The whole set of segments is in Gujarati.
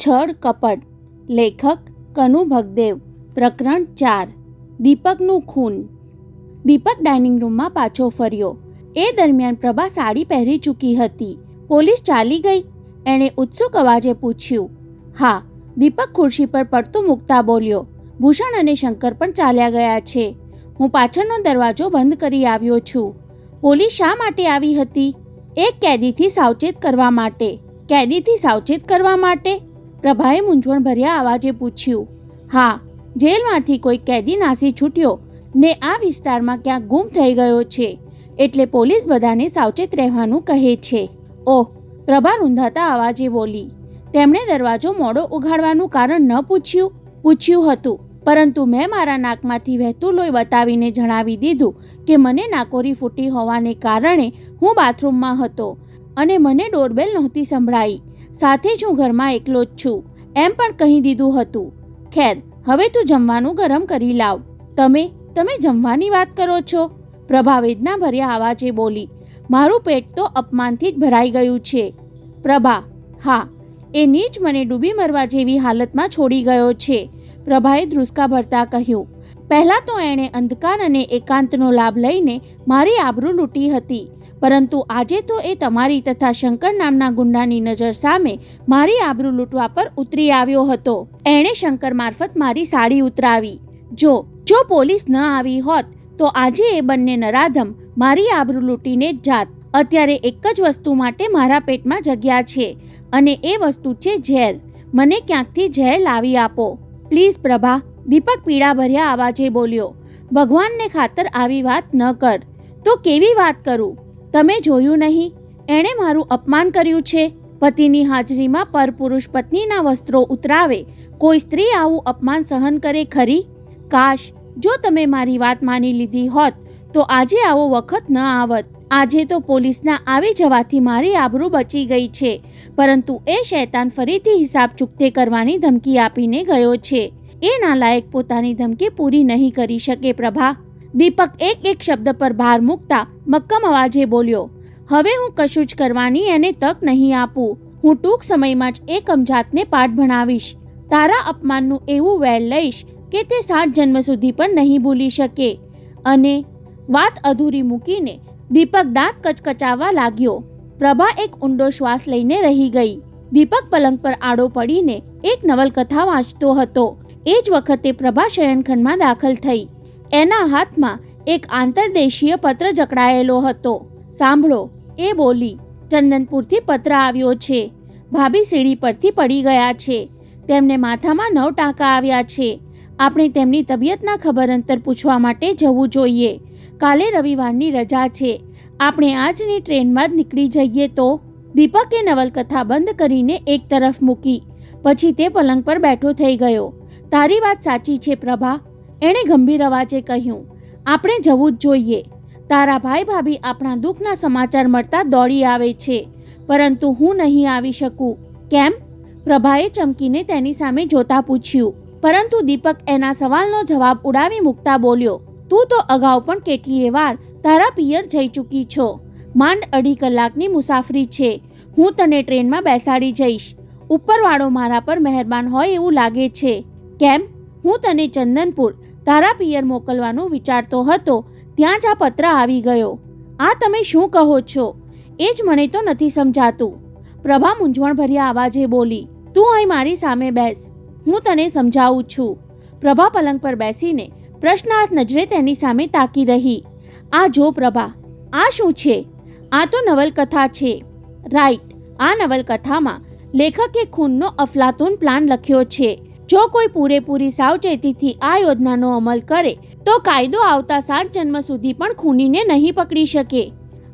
છળ કપટ. લેખક કનુ ભગદેવ. પ્રકરણ 4. દીપકનું ખૂન. દીપક ડાઇનિંગ રૂમમાં પાછો ફર્યો. એ દરમિયાન પ્રભા સાડી પહેરી ચૂકી હતી. પોલીસ ચાલી ગઈ? એણે ઉત્સુક અવાજે પૂછ્યું. હા, દીપક ખુરશી પર પડતું મૂકતા બોલ્યો. ભૂષણ અને શંકર પણ ચાલ્યા ગયા છે. હું પાછળનો દરવાજો બંધ કરી આવ્યો છું. પોલીસ શા માટે આવી હતી? એક કેદીથી સાવચેત કરવા માટે. કેદીથી સાવચેત કરવા માટે? પ્રભાએ મૂંઝવણભર્યા અવાજે પૂછ્યું. હા, જેલમાંથી કોઈ કેદી નાસી છૂટ્યો ને આ વિસ્તારમાં ક્યાંક ગુમ થઈ ગયો છે, એટલે પોલીસ બધાને સાવચેત રહેવાનું કહે છે. ઓહ, પ્રભા રૂંધાતા અવાજે બોલી. તેમણે દરવાજો મોડો ઉઘાડવાનું કારણ ન પૂછ્યું હતું, પરંતુ મેં મારા નાકમાંથી વહેતું લોહી બતાવીને જણાવી દીધું કે મને નાકોરી ફૂટી હોવાને કારણે હું બાથરૂમમાં હતો અને મને ડોરબેલ નહોતી સંભળાઈ. સાથે જ હું ઘરમાં એકલો જ છું એમ પણ કહી દીધું હતું. ખેર, હવે તું જમવાનું ગરમ કરી લાવ. તમે જમવાની વાત કરો છો? પ્રભા વેદના ભર્યા અવાજે બોલી. મારું પેટ તો અપમાનથી જ ભરાઈ ગયું છે. પ્રભા: હા, એ નીચ મને ડૂબી મરવા જેવી હાલતમાં છોડી ગયો છે. પ્રભાએ ધ્રુસકા ભરતા કહ્યું. પહેલાં તો એણે અંધકાર અને એકાંતનો લાભ લઈને મારી આબરૂ લૂંટી હતી, પરંતુ આજે તો એ તમારી તથા શંકર નામના ગુંડાની નજર સામે મારી આબરૂ લૂંટવા પર ઉતરી આવ્યો હતો. એણે શંકર મારફત મારી સાડી ઉતરાવી. જો પોલીસ ન આવી હોત તો આજે એ બંને નરાધમ મારી આબરૂ લૂંટીને જ જાત. અત્યારે એક જ વસ્તુ માટે મારા પેટમાં જગ્યા છે, અને એ વસ્તુ છે ઝેર. મને ક્યાંકથી ઝેર લાવી આપો પ્લીઝ પ્રભા. દીપક પીડાભર્યા અવાજે બોલ્યો. ભગવાનને ખાતર આવી વાત ન કર તો કેવી વાત કરું? તમે જોયું નહીં, એણે મારું અપમાન કર્યું છે. પતિની હાજરીમાં પરપુરુષ પત્નીના વસ્ત્રો ઉતરાવે. કોઈ સ્ત્રી આવું અપમાન સહન કરે ખરી? કાશ જો તમે મારી વાત માની લીધી હોત તો આજે આવો વખત ન આવત. આજે તો પોલીસના આવી જવાથી મારી આબરૂ બચી ગઈ છે, પરંતુ એ શૈતાન ફરીથી હિસાબ ચૂકતે કરવાની ધમકી આપીને ગયો છે. એ નાલાયક પોતાની ધમકી પૂરી નહીં કરી શકે પ્રભા. દીપક એક શબ્દ પર ભાર મૂકતા મક્કમ અવાજે બોલ્યો. હવે હું કશું જ કરવાની એને તક નહીં આપું. હું ટૂંક સમયમાં જ એ કમજાતને પાઠ ભણાવીશ. તારા અપમાનનું એવું વેર લઈશ કે તે 7 જન્મ સુધી પણ નહીં ભૂલી શકે. અને વાત અધૂરી મૂકીને દીપક દાંત કચકચાવવા લાગ્યો. પ્રભા એક ઊંડો શ્વાસ લઈને રહી ગઈ. દીપક પલંગ પર આડો પડીને એક નવલકથા વાંચતો હતો. એ જ વખતે પ્રભા શયનખંડમાં દાખલ થઈ. એના હાથમાં એક આંતરદેશીય પત્ર જકડાયેલો હતો. સાંભળો, એ બોલી. ચંદનપુરથી પત્ર આવ્યો છે. ભાભી સીડી પરથી પડી ગયા છે. તેમને માથામાં 9 ટાંકા આવ્યા છે. આપણે તેમની તબિયતના ખબર અંતર પૂછવા માટે જવું જોઈએ. કાલે રવિવારની રજા છે. આપણે આજની ટ્રેનમાં જ નીકળી જઈએ તો? દીપકે નવલકથા બંધ કરીને એક તરફ મૂકી. પછી તે પલંગ પર બેઠો થઈ ગયો. તારી વાત સાચી છે પ્રભા, એણે ગંભીર અવાજે કહ્યું. આપણે જવું જ જોઈએ. તારા ભાઈ ભાભી આપણા દુઃખના સમાચાર મળતા દોડી આવે છે, પરંતુ હું નહીં આવી શકું. કેમ? પ્રભાએ ચમકીને તેની સામે જોતા પૂછ્યું. પરંતુ દીપક એના સવાલનો જવાબ ઉડાવી મૂકતા બોલ્યો. તું તો અગાઉ પણ કેટલીય વાર તારા પિયર જઈ ચૂકી છો. માંડ 2.5 કલાકની મુસાફરી છે. હું તને ટ્રેનમાં બેસાડી જઈશ. ઉપરવાળો મારા પર મહેરબાન હોય એવું લાગે છે. કેમ? હું તને ચંદનપુર તારા પિયર મોકલવાનું વિચારતો હતો, ત્યાં જ આ પત્ર આવી ગયો. આ તમે શું કહો છો? એ જ મને તો નથી સમજાતું. પ્રભા મૂંઝવણભર્યા અવાજે બોલી. તું અહીં મારી સામે બેસ, હું તને સમજાવું છું. પ્રભા પલંગ પર બેસીને પ્રશ્નાર્થ નજરે તેની સામે તાકી રહી. આ જો પ્રભા, આ શું છે? આ તો નવલકથા છે. રાઈટ. આ નવલકથામાં લેખકે ખૂનનો અફલાતૂન પ્લાન લખ્યો છે. જો કોઈ પૂરેપૂરી સાવચેતીથી આ યોજનાનો અમલ કરે તો કાયદો આવતા 7 જન્મ સુધી પણ ખૂનીને નહીં પકડી શકે.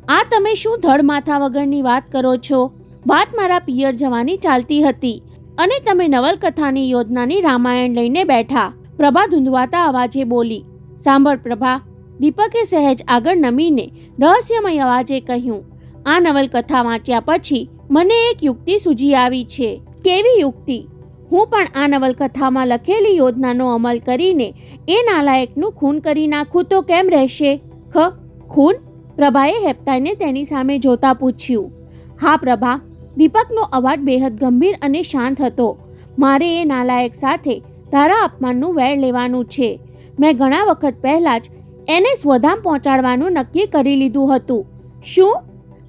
આ તમે શું ધડ માથા વગરની વાત કરો છો? વાત મારા પિયર જવાની ચાલતી હતી અને તમે નવલકથાની યોજનાની રામાયણ લઈને બેઠા. પ્રભા ધૂંધવાતા અવાજે બોલી. સાંભળ પ્રભા, દીપકે સહેજ આગળ નમીને રહસ્યમય અવાજે કહ્યું. આ નવલકથા વાંચ્યા પછી મને એક યુક્તિ સૂજી આવી છે. કેવી યુક્તિ? હું પણ આ નવલકથામાં લખેલી યોજનાનો અમલ કરીને એ નાલાયકનું ખૂન કરી નાખું તો કેમ રહેશે? ખૂન? પ્રભાએ હેપતાઈને તેની સામે જોતા પૂછ્યું. હા પ્રભા. દીપકનો અવાજ બેહદ ગંભીર અને શાંત હતો, મારે એ નાલાયક સાથે તારા અપમાનનું વેર લેવાનું છે. મેં ઘણા વખત પહેલાં જ એને સ્વધામ પહોંચાડવાનું નક્કી કરી લીધું હતું. શું?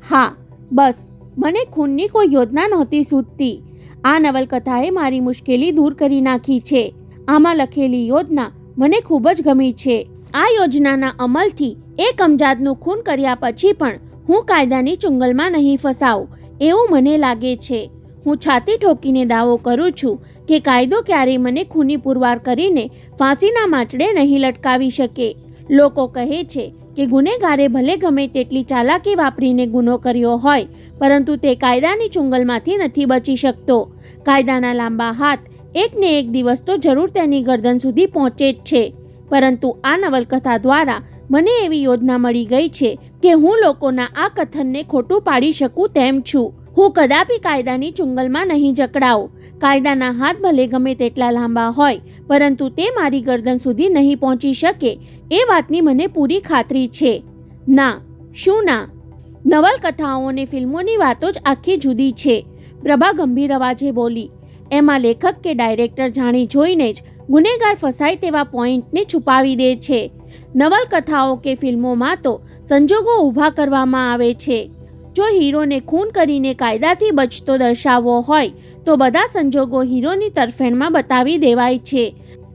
હા, બસ મને ખૂનની કોઈ યોજના નહોતી સૂઝતી. આ નવલકથાએ મારી મુશ્કેલી દૂર કરી નાખી છે. આમાં લખેલી યોજના મને ખૂબ જ ગમી છે. આ યોજનાના અમલથી એક અમજાદનું ખૂન કર્યા પછી પણ હું કાયદાની ચુંગલમાં નહીં ફસાઉં એવું મને લાગે છે. હું છાતી ઠોકીને દાવો કરું છું કે કાયદો ક્યારેય મને ખૂની પુરવાર કરીને ફાંસીના માંચડે નહીં લટકાવી શકે. લોકો કહે છે કે ગુનેગારે ભલે ગમે તેટલી ચાલાકી વાપરીને ગુનો કર્યો હોય, પરંતુ તે કાયદાની ચુંગલમાંથી નથી બચી શકતો. કાયદાના લાંબા હાથ એકને એક દિવસ તો જરૂર તેની ગરદન સુધી પહોંચે જ છે. પરંતુ આ નવલકથા દ્વારા મને એવી યોજના મળી ગઈ છે કે હું લોકોના આ કથનને ખોટું પાડી શકું તેમ છું. હું કદાપી કાયદાની ચુંગલમાં નહીં જકડાઉં. કાયદાના હાથ ભલે ગમે તેટલા લાંબા હોય, પરંતુ તે મારી ગરદન સુધી નહીં પહોંચી શકે એ વાતની મને પૂરી ખાતરી છે. ના, શું ના? નવલકથાઓ અને ફિલ્મોની વાતો જ આખી જુદી છે, પ્રભા ગંભીર અવાજે બોલી. એમાં લેખક કે ડાયરેક્ટર જાણી જોઈને જ ગુનેગાર ફસાય તેવા પોઈન્ટને છુપાવી દે છે. નવલકથાઓ કે ફિલ્મોમાં તો સંજોગો ઊભા કરવામાં આવે છે. જો હીરોને ખૂન કરીને કાયદાથી બચતો દર્શાવવો હોય તો બધા સંજોગો હીરોની તરફેણમાં બતાવી દેવાય છે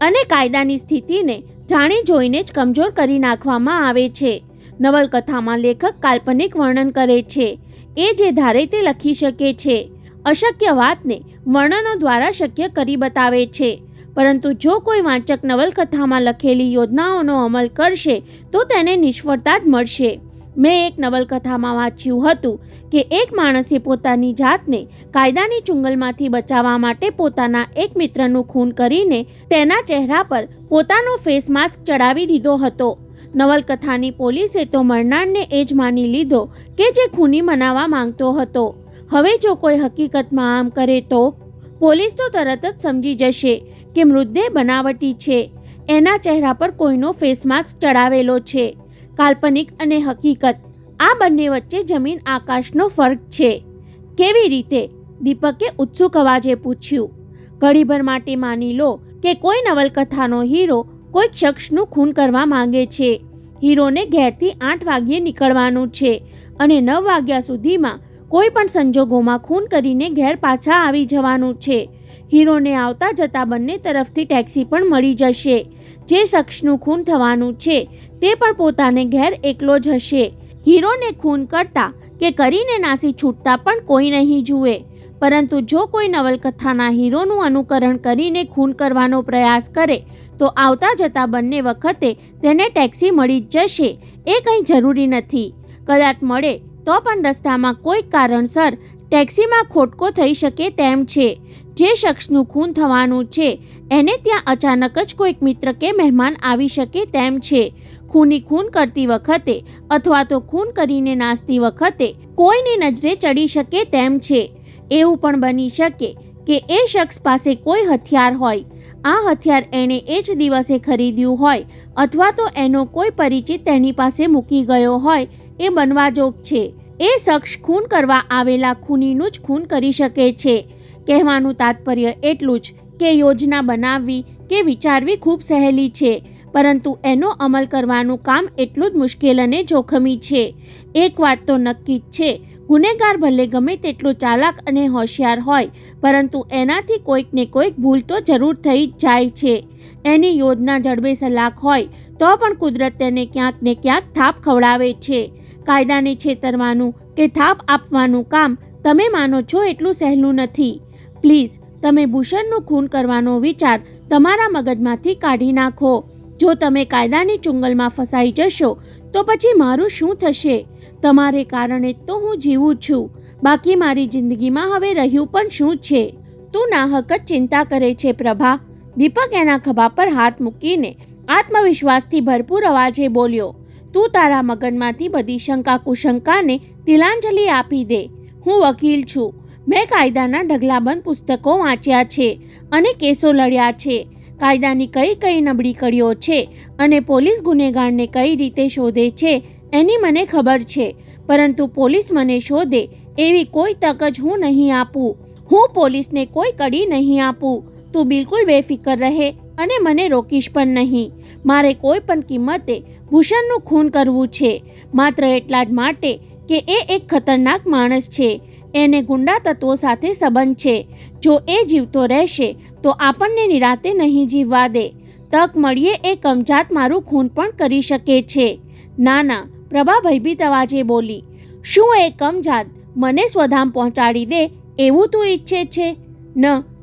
અને કાયદાની સ્થિતિને જાણી જોઈને જ કમજોર કરી નાખવામાં આવે છે. નવલકથામાં લેખક કાલ્પનિક વર્ણન કરે છે. એ જે ધારે તે લખી શકે છે. અશક્ય વાતને વર્ણનો દ્વારા શક્ય કરી બતાવે છે. પરંતુ જો કોઈ વાંચક નવલકથામાં લખેલી યોજનાઓનો અમલ કરશે તો તેને નિષ્ફળતા જ મળશે. મેં એક નવલકથામાં વાંચ્યું હતું કે એક માણસે પોતાની જાતને કાયદાની ચુંગલમાંથી બચાવવા માટે પોતાના એક મિત્રનું ખૂન કરીને તેના ચહેરા પર પોતાનો ફેસ માસ્ક ચડાવી દીધો હતો. નવલકથાની પોલીસે તો મરનારને એ જ માની લીધો કે જે ખૂની મનાવવા માંગતો હતો. હવે જો કોઈ હકીકતમાં આમ કરે તો પોલીસ તો તરત જ સમજી જશે કે મૃતદેહ બનાવટી છે. એના ચહેરા પર કોઈનો ફેસ માસ્ક ચડાવેલો છે. કાલ્પનિક અને હકીકત, આ બંને વચ્ચે જમીન આકાશનો ફરક છે. કેવી રીતે? દીપકે ઉત્સુક અવાજે પૂછ્યું. ઘડીભર માટે માની લો કે કોઈ નવલકથાનો હીરો કોઈક શખ્સનું ખૂન કરવા માંગે છે. હીરોને ઘેરથી 8 વાગ્યે નીકળવાનું છે અને 9 વાગ્યા સુધીમાં કોઈ પણ સંજોગોમાં ખૂન કરીને ઘેર પાછા આવી જવાનું છે. હીરોને આવતા જતા બંને તરફથી ટેક્સી પણ મળી જશે. જે શખ્સનું ખૂન થવાનું છે તે પણ પોતાને ઘેર એકલો જ હશે. હીરોને ખૂન કરતા કે કરીને નાસી છૂટતા પણ કોઈ નહીં જુએ. પરંતુ જો કોઈ નવલકથાના હીરોનું અનુકરણ કરીને ખૂન કરવાનો પ્રયાસ કરે તો આવતા જતા બંને વખતે તેને ટેક્સી મળી જ જશે. એ કંઈ જરૂરી નથી. કદાચ મળે તો પણ રસ્તામાં કોઈક કારણસર ટેક્સીમાં ખોટકો થઈ શકે તેમ છે. જે શખ્સનું ખૂન થવાનું છે એને ત્યાં અચાનક જ કોઈક મિત્ર કે મહેમાન આવી શકે તેમ છે. ખૂની ખૂન કરતી વખતે અથવા તો ખૂન કરીને નાસતી વખતે કોઈની નજરે ચડી શકે તેમ છે. એવું પણ બની શકે કે એ શખ્સ પાસે કોઈ હથિયાર હોય. આ હથિયાર એણે એ જ દિવસે ખરીદ્યું હોય અથવા તો એનો કોઈ પરિચિત તેની પાસે મૂકી ગયો હોય. એ બનવાજોગ છે. એ શખ્સ ખૂન કરવા આવેલા ખૂનીનું જ ખૂન કરી શકે છે. કહેવાનું તાત્પર્ય એટલું જ કે યોજના બનાવવી કે વિચારવી ખૂબ સહેલી છે, પરંતુ એનો અમલ કરવાનું કામ એટલું જ મુશ્કેલ અને જોખમી છે. એક વાત તો નક્કી જ છે, ગુનેગાર ભલે ગમે તેટલો ચાલાક અને હોશિયાર હોય, પરંતુ એનાથી કોઈક ને કોઈક ભૂલ તો જરૂર થઈ જ જાય છે. એની યોજના જડબે સલાખ હોય તો પણ કુદરત તેને ક્યાંક ને ક્યાંક થાપ ખવડાવે છે. કાયદાને છેતરવાનું કે થાપ આપવાનું કામ તમે માનો છો એટલું સહેલું નથી. પ્લીઝ તમે ભૂષણનું ખૂન કરવાનો વિચાર તમારા મગજમાંથી કાઢી નાખો. જો તમે કાયદાની ચુંગલમાં ફસાઈ જશો તો પછી મારું શું થશે? તમારે કારણે તો હું જીવું છું, બાકી મારી જિંદગીમાં હવે રહ્યું પણ શું છે? તું નાહક જ ચિંતા કરે છે પ્રભા. દીપક એના ખભા પર હાથ મૂકીને આત્મવિશ્વાસથી ભરપૂર અવાજે બોલ્યો. તું તારા મગજમાંથી બધી શંકા કુશંકાને તિલાંજલિ આપી દે. હું વકીલ છું. મેં કાયદાના ઢગલાબંધ પુસ્તકો વાંચ્યા છે અને કેસો લડ્યા છે. કાયદાની કઈ કઈ નબળી કડીઓ છે અને પોલીસ ગુનેગારને કઈ રીતે શોધે છે એની મને ખબર છે. પરંતુ પોલીસ મને શોધે એવી કોઈ તક જ હું નહીં આપું. હું પોલીસને કોઈ કડી નહીં આપું. તું બિલકુલ બેફિકર રહે અને મને રોકીશ પણ નહીં. મારે કોઈ પણ કિંમતે ભૂષણનું ખૂન કરવું છે, માત્ર એટલા જ માટે કે એ એક ખતરનાક માણસ છે. એને ગુંડા તત્વો સાથે સંબંધ છે. જો એ જીવતો રહેશે તો આપણને નિરાતે નહીં જીવવા દે. તક મળીએ એ કમજાત મારું ખૂન પણ કરી શકે છે. ના ના, પ્રભા ભયભીત અવાજે બોલી. શું એ કમજાત મને સ્વધામ પહોંચાડી દે એવું તું ઈચ્છે છે?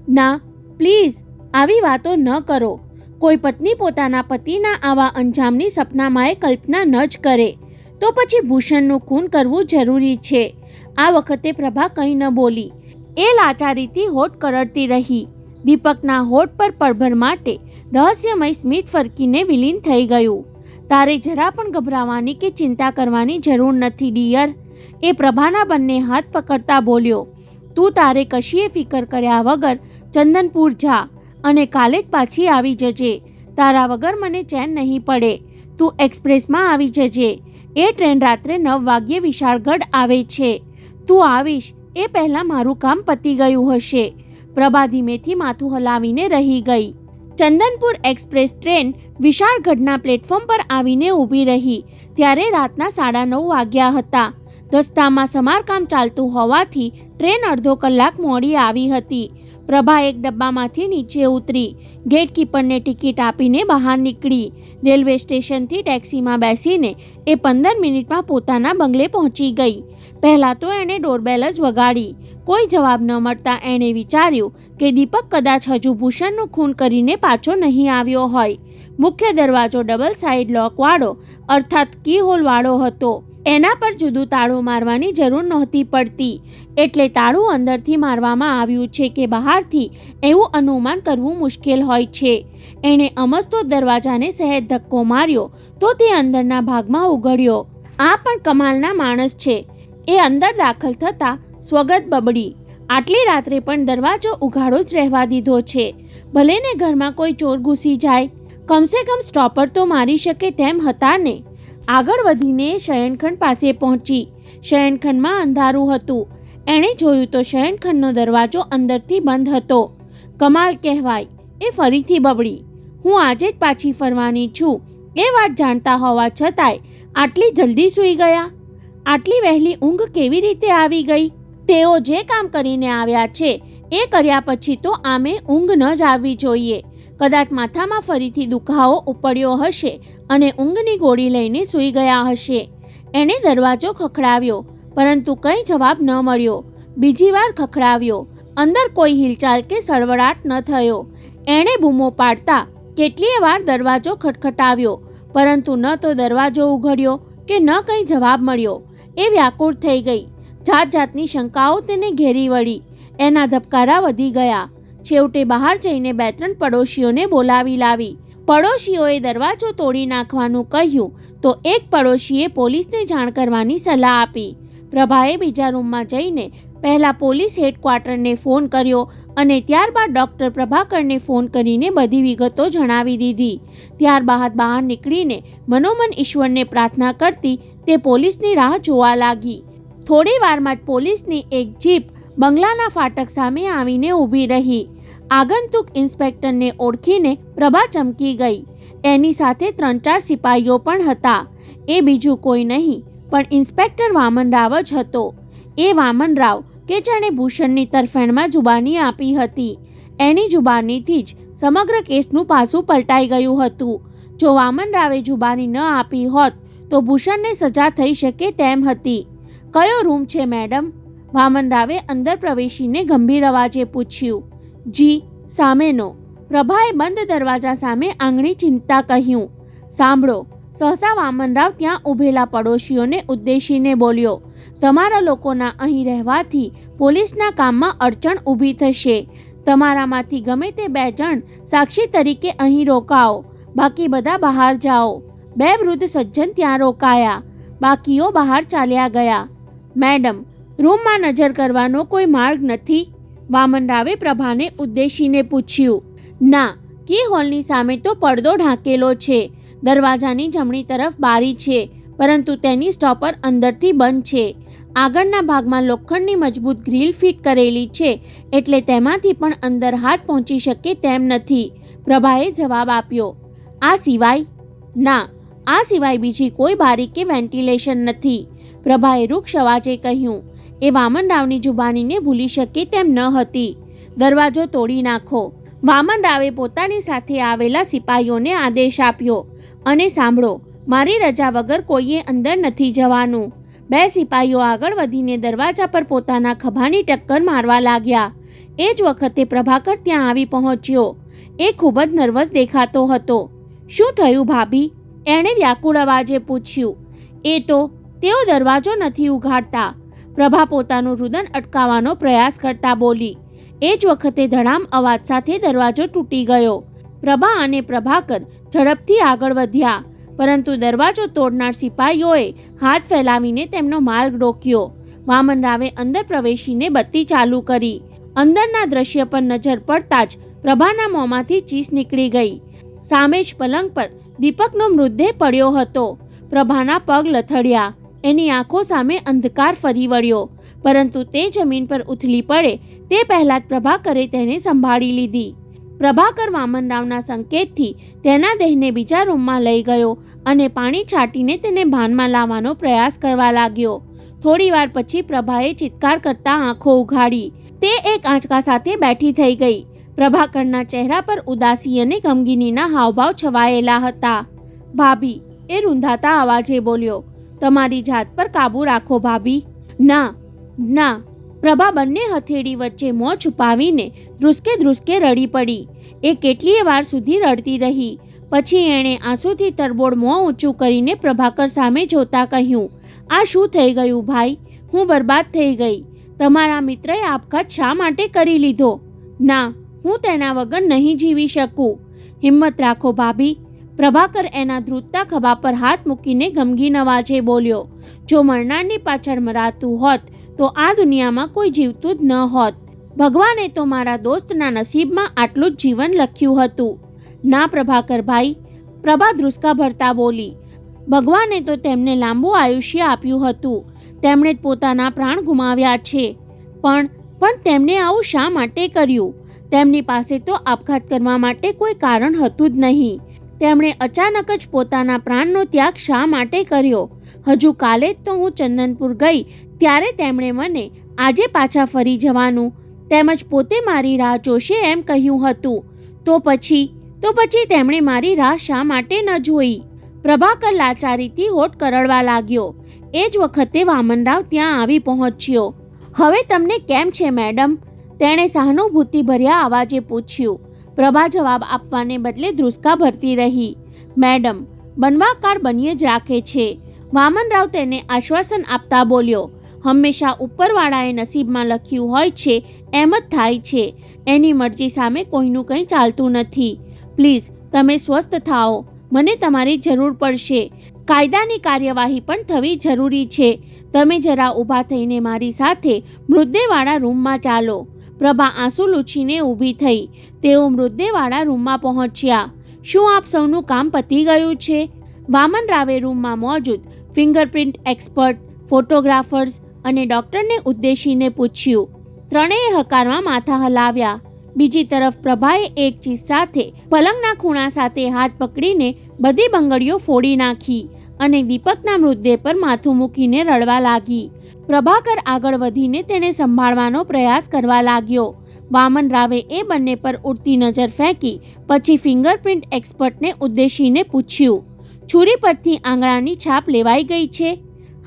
ના પ્લીઝ, આવી વાતો ન કરો. કોઈ પત્ની પોતાના પતિના આવા અંજામની સપનામાં એ કલ્પના ન જ કરે. તો પછી ભૂષણનું ખૂન કરવું જરૂરી છે. આ વખતે પ્રભા કંઈ ન બોલી. એ લાચારીથી હોઠ કરડતી રહી. દીપકના હોઠ પર પળભર માટે રહસ્યમય સ્મિત ફરકીને વિલીન થઈ ગયું. તારે જરા પણ ગભરાવાની કે ચિંતા કરવાની જરૂર નથી ડિયર, એ પ્રભાના બંને હાથ પકડતા બોલ્યો. તું તારે કશીએ ફિકર કર્યા વગર ચંદનપુર જા અને કાલે જ પાછી આવી જજે. તારા વગર મને ચેન નહીં પડે. તું એક્સપ્રેસમાં આવી જજે. એ ટ્રેન રાત્રે 9 વાગ્યે વિશાળગઢ આવે છે. તું આવીશ એ પહેલાં મારું કામ પતી ગયું હશે. પ્રભા ધીમેથી માથું હલાવીને રહી ગઈ. ચંદનપુર એક્સપ્રેસ ટ્રેન વિશાળગઢના પ્લેટફોર્મ પર આવીને ઊભી રહી ત્યારે રાતના 9:30 વાગ્યા હતા. રસ્તામાં સમારકામ ચાલતું હોવાથી ટ્રેન અડધો કલાક મોડી આવી હતી. પ્રભા એક ડબ્બામાંથી નીચે ઉતરી, ગેટકીપરને ટિકિટ આપીને બહાર નીકળી. રેલવે સ્ટેશનથી ટેક્સીમાં બેસીને એ 15 મિનિટમાં પોતાના બંગલે પહોંચી ગઈ. પહેલાં તો એણે ડોરબેલ જ વગાડી. કોઈ જવાબ ન મળતા એણે વિચાર્યું કે દીપક કદાચ હજુ ભૂષણનું ખૂન કરીને પાછો નહીં આવ્યો હોય. મુખ્ય દરવાજો ડબલ સાઇડ લોકવાળો અર્થાત કીહોલવાળો હતો. એના પર જુદું તાળું મારવાની જરૂર નહોતી પડતી, એટલે તાળું અંદરથી મારવામાં આવ્યું છે કે બહારથી એવું અનુમાન કરવું મુશ્કેલ હોય છે. એણે અમસ્તો દરવાજાને સહેજ ધક્કો માર્યો તો તે અંદરના ભાગમાં ઉઘડ્યો. આ પણ કમાલના માણસ છે. એ અંદર દાખલ થતાં સ્વગત બબડી. આટલી રાત્રે પણ દરવાજો ઉઘાડો જ રહેવા દીધો છે. ભલે ને ઘરમાં કોઈ ચોર ઘૂસી જાય, કમસે કમ સ્ટોપર તો મારી શકે તેમ હતા ને. આગળ વધીને શયનખંડ પાસે પહોંચી. શયનખંડમાં અંધારું હતું. એણે જોયું તો શયનખંડનો દરવાજો અંદરથી બંધ હતો. કમાલ કહેવાય. એ ફરીથી બબડી. હું આજે જ પાછી ફરવાની છું એ વાત જાણતા હોવા છતાંય આટલી જલ્દી સૂઈ ગયા? આટલી વહેલી ઊંઘ કેવી રીતે આવી ગઈ? તેઓ જે કામ કરીને આવ્યા છે એ કર્યા પછી તો આમે ઊંઘ ન જ આવવી જોઈએ. કદાચ માથામાં ફરીથી દુખાવો ઉપડ્યો હશે અને ઊંઘની ગોળી લઈને સૂઈ ગયા હશે. એણે દરવાજો ખખડાવ્યો પરંતુ કંઈ જવાબ ન મળ્યો. બીજી વાર ખખડાવ્યો. અંદર કોઈ હિલચાલ કે સળવળાટ ન થયો. એણે બૂમો પાડતા કેટલીય વાર દરવાજો ખટખટાવ્યો પરંતુ ન તો દરવાજો ઉઘડ્યો કે ન કંઈ જવાબ મળ્યો. એ વ્યાકુળ થઈ ગઈ. જાત જાતની શંકાઓ તેને ઘેરી વળી. એના ધબકારા વધી ગયા. છેવટે બહાર જઈને 2-3 પડોશીઓને બોલાવી લાવી. પડોશીઓએ દરવાજો તોડી નાખવાનું કહ્યું તો એક પડોશીએ પોલીસને જાણ કરવાની સલાહ આપી. પ્રભાએ બીજા રૂમમાં જઈને પહેલાં પોલીસ હેડક્વાર્ટરને ફોન કર્યો અને ત્યારબાદ ડૉક્ટર પ્રભાકરને ફોન કરીને બધી વિગતો જણાવી દીધી. ત્યારબાદ બહાર નીકળીને મનોમન ઈશ્વરને પ્રાર્થના કરતી તે પોલીસની રાહ જોવા લાગી. થોડી વારમાં જ પોલીસની એક જીપ બંગલાના ફાટક સામે આવીને ઊભી રહી. આગંતુક ઇન્સ્પેક્ટરને ઓળખીને પ્રભા ચમકી ગઈ. એની સાથે 3-4 સિપાહીઓ પણ હતા. એ બીજું કોઈ નહીં પણ ઇન્સ્પેક્ટર વામનરાવ જ હતો. એ વામનરાવ કે જેણે ભૂષણની તરફેણમાં જુબાની આપી હતી. એની જુબાનીથી જ સમગ્ર કેસનું પાસું પલટાઈ ગયું હતું. જો વામનરાવે જુબાની ન આપી હોત તો ભૂષણને સજા થઈ શકે તેમ હતી. કયો રૂમ છે મેડમ? વામનરાવે અંદર પ્રવેશીને ગંભીર અવાજે પૂછ્યું. જી, સામેનો. પ્રભાએ બંધ દરવાજા સામે આંગળી ચીંધતા કહ્યું. સાંભળો. સહસા વામનરાવ ત્યાં ઊભેલા પડોશીઓને ઉદ્દેશીને બોલ્યો. તમારા લોકોના અહીં રહેવાથી પોલીસના કામમાં અડચણ ઊભી થશે. તમારામાંથી ગમે તે 2 જણ સાક્ષી તરીકે અહીં રોકાઓ, બાકી બધા બહાર જાઓ. 2 વૃદ્ધ સજ્જન ત્યાં રોકાયા. બાકીઓ બહાર ચાલ્યા ગયા. મેડમ, રૂમમાં નજર કરવાનો કોઈ માર્ગ નથી? વામનરાવે પ્રભાને ઉદ્દેશીને પૂછ્યું. ના, કી હોલની સામે તો પડદો ઢાંકેલો છે. દરવાજાની જમણી તરફ બારી છે પરંતુ તેની સ્ટોપર અંદરથી બંધ છે. આગળના ભાગમાં લોખંડની મજબૂત ગ્રીલ ફિટ કરેલી છે, એટલે તેમાંથી પણ અંદર હાથ પહોંચી શકે તેમ નથી. પ્રભાએ જવાબ આપ્યો. આ સિવાય? ના, આ સિવાય બીજી કોઈ બારી કે વેન્ટિલેશન નથી. પ્રભાએ રૂક્ષ અવાજે કહ્યું. એ વામનરાવની જુબાનીને ભૂલી શકે તેમ ન હતી. દરવાજો તોડી નાખો. વામનરાવે પોતાની સાથે આવેલા સિપાહીઓને આદેશ આપ્યો. અને સાંભળો, મારી રજા વગર કોઈએ અંદર નથી જવાનું. 2 સિપાહીઓ આગળ વધીને દરવાજા પર પોતાના ખભાની ટક્કર મારવા લાગ્યા. એ જ વખતે પ્રભાકર ત્યાં આવી પહોંચ્યો. એ ખૂબ જ નર્વસ દેખાતો હતો. શું થયું ભાભી? એણે વ્યાકુળ અવાજે પૂછ્યું. તેઓ દરવાજો નથી ઉઘાડતા. પ્રભા પોતાનું રુદન અટકાવવાનો પ્રયાસ કરતા બોલી. એ જ વખતે ધડામ અવાજ સાથે દરવાજો તૂટી ગયો. પ્રભા અને પ્રભાકર ઝડપથી આગળ વધ્યા, પરંતુ દરવાજો તોડનાર સિપાહીઓએ હાથ ફેલાવીને તેમનો માર્ગ રોક્યો. વામનરાવે અંદર પ્રવેશીને બત્તી ચાલુ કરી. અંદરના દ્રશ્ય પર નજર પડતા જ પ્રભાના મોંમાંથી ચીસ નીકળી ગઈ. સામે જ પલંગ પર દીપકનો મૃતદેહ પડ્યો હતો. પ્રભાના પગ લથડ્યા. એની આંખો સામે અંધકાર ફરી વળ્યો, પરંતુ તે જમીન પર ઉથલી પડે તે પહેલાં જ પ્રભાકરે તેને સંભાળી લીધી. પ્રભાકર વામનરાવના સંકેતથી તેના દેહને બીજા રૂમમાં લઈ ગયો અને પાણી છાંટીને તેને ભાનમાં લાવવાનો પ્રયાસ કરવા લાગ્યો. થોડીવાર પછી પ્રભાએ ચિત્કાર કરતા આંખો ઉઘાડી. તે એક આંચકા સાથે બેઠી થઈ ગઈ. પ્રભાકરના ચહેરા પર ઉદાસી અને ગમગીનીના હાવભાવ છવાયેલા હતા. ભાભી, એ રૂંધાતા અવાજે બોલ્યો. તમારી જાત પર કાબૂ રાખો ભાભી. ના. પ્રભા બંને હથેળી વચ્ચે મોં છુપાવીને ધ્રુસકે રડી પડી. એ કેટલીય વાર સુધી રડતી રહી. પછી એણે આંસુથી તરબોળ મોં ઊંચું કરીને પ્રભાકર સામે જોતા કહ્યું. આ શું થઈ ગયું ભાઈ? હું બરબાદ થઈ ગઈ. તમારા મિત્રએ આપઘાત શા માટે કરી લીધો? ના, હું તેના વગર નહીં જીવી શકું. હિંમત રાખો ભાભી. પ્રભાકર એના ધ્રુજતા ખભા પર હાથ મૂકીને ગમગીન અવાજે બોલ્યો. જો મરનારની પાછળ મરાતું હોત તો આ દુનિયામાં કોઈ જીવતું જ ન હોત. ભગવાને તો મારા દોસ્તના નસીબમાં આટલું જ જીવન લખ્યું હતું. ના પ્રભાકરભાઈ, પ્રભા ધ્રુસકા ભરતા બોલી. ભગવાને તો તેમને લાંબુ આયુષ્ય આપ્યું હતું. તેમણે જ પોતાના પ્રાણ ગુમાવ્યા છે. પણ તેમણે આવું શા માટે કર્યું? તેમની પાસે તો આપઘાત કરવા માટે કોઈ કારણ હતું જ નહીં. તેમણે અચાનક જ પોતાના પ્રાણનો ત્યાગ શા માટે કર્યો? હજુ કાલે જ તો હું ચંદનપુર ગઈ ત્યારે તેમણે મને આજે પાછા ફરી જવાનું તેમજ પોતે મારી રાહ જોશે એમ કહ્યું હતું. તો પછી તેમણે મારી રાહ શા માટે ન જોઈ? પ્રભાકર લાચારીથી હોઠ કરડવા લાગ્યો. એ જ વખતે વામનરાવ ત્યાં આવી પહોંચ્યો. હવે તમને કેમ છે મેડમ? તેણે સહાનુભૂતિભર્યા અવાજે પૂછ્યું. પ્રભા જવાબ આપવાને બદલે ધ્રુસકા ભરતી રહી. મેડમ, બનવા કાળ બનીએ જ રાખે છે. વામનરાવ તેને આશ્વાસન આપતા બોલ્યો. હંમેશા ઉપરવાળાએ નસીબમાં લખ્યું હોય છે એમ જ થાય છે. એની મરજી સામે કોઈનું કંઈ ચાલતું નથી. પ્લીઝ તમે સ્વસ્થ થાઓ. મને તમારી જરૂર પડશે. કાયદાની કાર્યવાહી પણ થવી જરૂરી છે. તમે જરા ઊભા થઈને મારી સાથે મૃતદેહવાળા રૂમમાં ચાલો. પ્રભા આંસુ લૂછીને ઊભી થઈ. તેઓ મૃતદેહવાળા રૂમમાં પહોંચ્યા. શું આપ સૌનું કામ પતી ગયું છે? વામનરાવે રૂમમાં મોજૂદ ફિંગરપ્રિન્ટ એક્સપર્ટ, ફોટોગ્રાફર્સ અને ડૉક્ટરને ઉદ્દેશીને પૂછ્યું. ત્રણેય હકારમાં માથા હલાવ્યા. બીજી તરફ પ્રભાએ એક ચીજ સાથે પલંગના ખૂણા સાથે હાથ પકડીને બધી બંગડીઓ ફોડી નાખી અને દીપકના મૃતદેહ પર માથું મૂકીને રડવા લાગી. પ્રભાકર આગળ વધીને તેને સંભાળવાનો પ્રયાસ કરવા લાગ્યો. વામનરાવે એ બંને પર ઉડતી નજર ફેંકી પછી ફિંગરપ્રિન્ટ એક્સપર્ટને ઉદ્દેશીને પૂછ્યું. છુરી પરથી આંગળાની છાપ લેવાઈ ગઈ છે?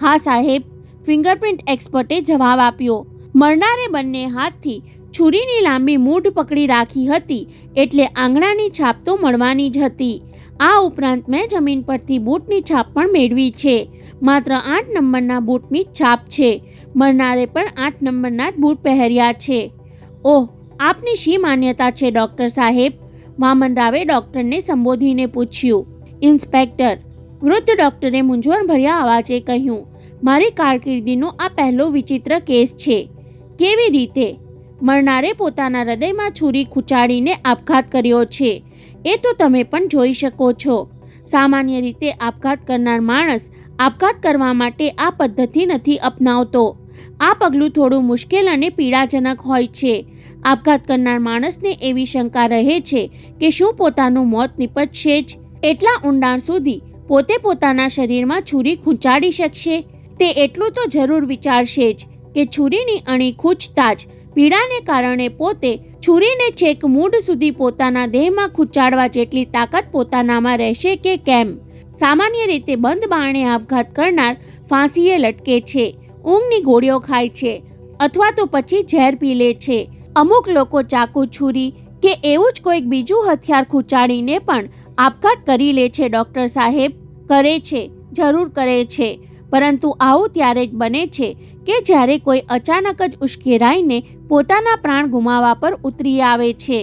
હા સાહેબ, ફિંગરપ્રિન્ટ એક્સપર્ટે જવાબ આપ્યો. મરનારે બંને હાથથી છુરીની લાંબી મૂઠ પકડી રાખી હતી, એટલે આંગળાની છાપ તો મળવાની જ હતી. આ ઉપરાંત મેં જમીન પરથી બૂટની છાપ પણ મેળવી છે. માત્ર 8 નંબરના બૂટની જ છાપ છે. મરનારે પણ 8 નંબરના જ બૂટ પહેર્યા છે. ઓહ, આપની શી માન્યતા છે ડૉક્ટર સાહેબ? વામનરાવે ડૉક્ટરને સંબોધીને પૂછ્યું. ઇન્સ્પેક્ટર, વૃદ્ધ ડૉક્ટરે મૂંઝવણભર્યા અવાજે કહ્યું. મારી કારકિર્દીનો આ પહેલો વિચિત્ર કેસ છે. કેવી રીતે? મરનારે પોતાના હૃદયમાં છુરી ખૂંચાડીને આપઘાત કર્યો છે. એ તો તમે પણ જોઈ શકો છો. સામાન્ય રીતે આપઘાત કરનાર માણસ આપઘાત કરવા માટે આ પદ્ધતિ નથી અપનાવતો. આ પગલું થોડું મુશ્કેલ અને પીડાજનક હોય છે. આપઘાત કરનાર માણસને એવી શંકા રહે છે કે શું પોતાનું મોત નિપજશે જ? એટલા ઊંડાણ સુધી પોતે પોતાના શરીરમાં છુરી ખૂંચાડી શકશે? તે એટલું તો જરૂર વિચારશે જ કે છુરીની અણી ખૂંચતા જ પીડાને કારણે પોતે છુરીને છેક મૂઢ સુધી પોતાના દેહમાં ખૂંચાડવા જેટલી તાકાત પોતાનામાં રહેશે કે કેમ? સામાન્ય રીતે બંધ બારણે આપઘાત કરનાર ફાંસીએ લટકે છે, ઊંઘની ગોળીઓ ખાય છે અથવા તો પછી ઝેર પી લે છે. અમુક લોકો ચાકુ, છુરી કે એવું જ કોઈક બીજું હથિયાર ખૂંચાડીને પણ આપઘાત કરી લે છે. ડૉક્ટર સાહેબ, કરે છે, જરૂર કરે છે, પરંતુ આવું ત્યારે જ બને છે કે જ્યારે કોઈ અચાનક જ ઉશ્કેરાઈને પોતાના પ્રાણ ગુમાવવા પર ઉતરી આવે છે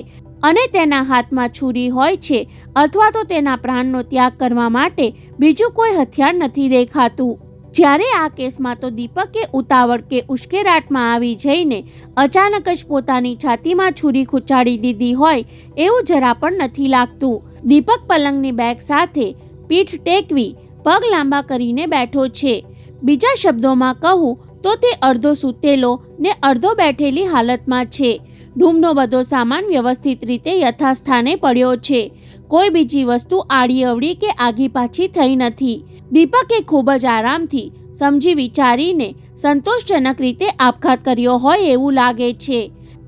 અને તેના હાથમાં છુરી હોય છે અથવા તો તેના પ્રાણનો ત્યાગ કરવા માટે બીજું કોઈ હથિયાર નથી દેખાતું. જ્યારે આ કેસમાં તો દીપકે ઉતાવળ કે ઉશ્કેરાટમાં આવી જઈને અચાનક જ પોતાની છાતીમાં છુરી ખૂંચાડી દીધી હોય એવું જરા પણ નથી લાગતું. દીપક પલંગની બેગ સાથે પીઠ ટેકવી પગ લાંબા કરીને બેઠો છે. બીજા શબ્દોમાં કહું તો તે અડધો સૂતેલો ને અડધો બેઠેલી હાલતમાં છે. રૂમનો બધો સામાન વ્યવસ્થિત રીતે યથાસ્થાને પડ્યો છે. કોઈ બીજી વસ્તુ આડી અવળી કે આગી પાછી થઈ નથી. દીપકે ખૂબ જ આરામથી સમજી વિચારીને સંતોષજનક રીતે આપઘાત કર્યો હોય એવું લાગે છે.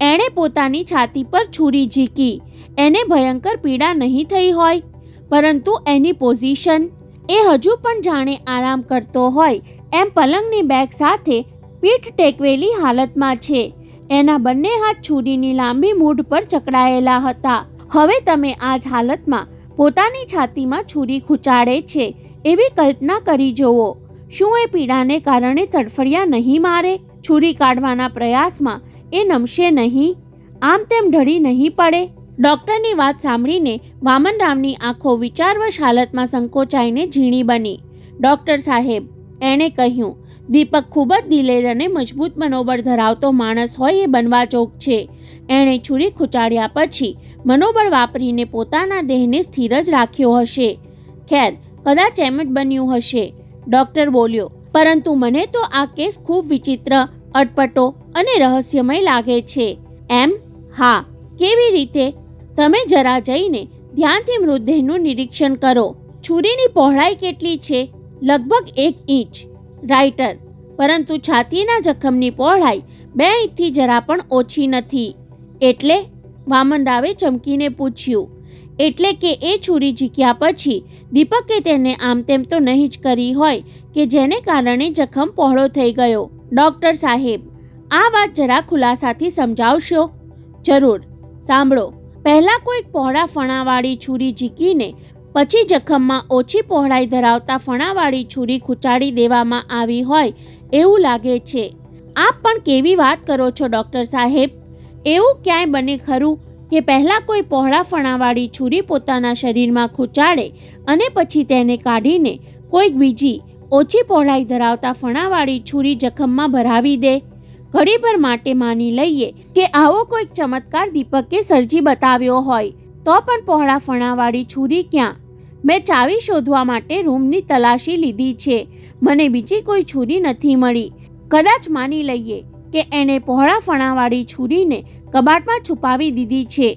એણે પોતાની છાતી પર છુરી ઝીકી. એને ભયંકર પીડા નહીં થઈ હોય, પરંતુ એની પોઝિશન, એ હજુ પણ જાણે આરામ કરતો હોય એમ પલંગની બેગ સાથે પીઠ ટેકવેલી હાલતમાં છે. એના બંને હાથ છુરીની લાંબી મૂઢ પર જકડાયેલા હતા. હવે તમે આ જ હાલતમાં પોતાની છાતીમાં છુરી ખૂંચાડે છે એવી કલ્પના કરી જુઓ. શું એ પીડાને કારણે તડફડિયા નહીં મારે? છુરી કાઢવાના પ્રયાસમાં એ નમશે નહીં? આમ તેમ ઢળી નહીં પડે? ડૉક્ટરની વાત સાંભળીને વામનરાવની આંખો વિચારવશ હાલતમાં સંકોચાઈને ઝીણી બની. ડૉક્ટર સાહેબ, એણે કહ્યું, દીપક ખૂબ જ દિલેર અને મજબૂત મનોબળ ધરાવતો માણસ હોય એ બનવા ચોક છે. એણે છુરી ખૂંચાડ્યા પછી મનોબળ વાપરીને પોતાના દેહને સ્થિર જ રાખ્યો હશે. ખેર, કદાચ એમ જ બન્યું હશે, ડૉક્ટર બોલ્યો. પરંતુ મને તો આ કેસ ખૂબ વિચિત્ર, અટપટો અને રહસ્યમય લાગે છે. એમ? હા. કેવી રીતે? તમે જરા જઈને ધ્યાનથી મૃતદેહનું નિરીક્ષણ કરો. છુરીની પહોળાઈ કેટલી છે? લગભગ 1 ઇંચ. રાઇટર. પરંતુ છાતીના જખમની પહોળાઈ 2 ઇંચથી જરા પણ ઓછી નથી. એટલે? વામનરાવે ચમકીને પૂછ્યું. એટલે કે એ છુરી ઝીક્યા પછી દીપકે તેને આમ તેમ તો નહીં જ કરી હોય કે જેને કારણે જખમ પહોળો થઈ ગયો. ડૉક્ટર સાહેબ, આ વાત જરા ખુલાસાથી સમજાવશો? જરૂર. સાંભળો, પહેલાં કોઈક પહોળા ફણાવાળી છુરી ઝીકીને પછી જખમમાં ઓછી પહોળાઈ ધરાવતા ફણાવાળી છુરી ખૂંચાડી દેવામાં આવી હોય એવું લાગે છે. આપ પણ કેવી વાત કરો છો ડૉક્ટર સાહેબ? એવું ક્યાંય બને ખરું કે પહેલાં કોઈ પહોળા ફણાવાળી છુરી પોતાના શરીરમાં ખૂંચાડે અને પછી તેને કાઢીને કોઈક બીજી ઓછી પહોળાઈ ધરાવતા ફણાવાળી છુરી જખમમાં ભરાવી દે? ઘડીભર માટે માની લઈએ કે આવો કોઈક ચમત્કાર દીપકે સર્જી બતાવ્યો હોય, તો પણ પહોળા ફણાવાળી છુરી ક્યાં? મેં ચાવી શોધવા માટે રૂમની તલાશી લીધી છે. મને બીજી કોઈ છુરી નથી મળી. કદાચ માની લઈએ કે એણે પહોળા ફણાવાળી છુરીને કબાટમાં છુપાવી દીધી છે,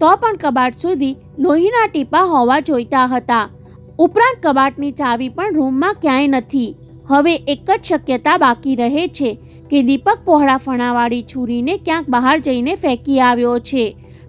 તો પણ કબાટ સુધી લોહીના ટીપા હોવા જોઈતા હતા. ઉપરાંત કબાટની ચાવી પણ રૂમમાં ક્યાંય નથી. હવે એક જ શક્યતા બાકી રહે છે કે દીપક પહોળા ફણાવાળી છુરીને ક્યાંક બહાર જઈને ફેંકી આવ્યો છે.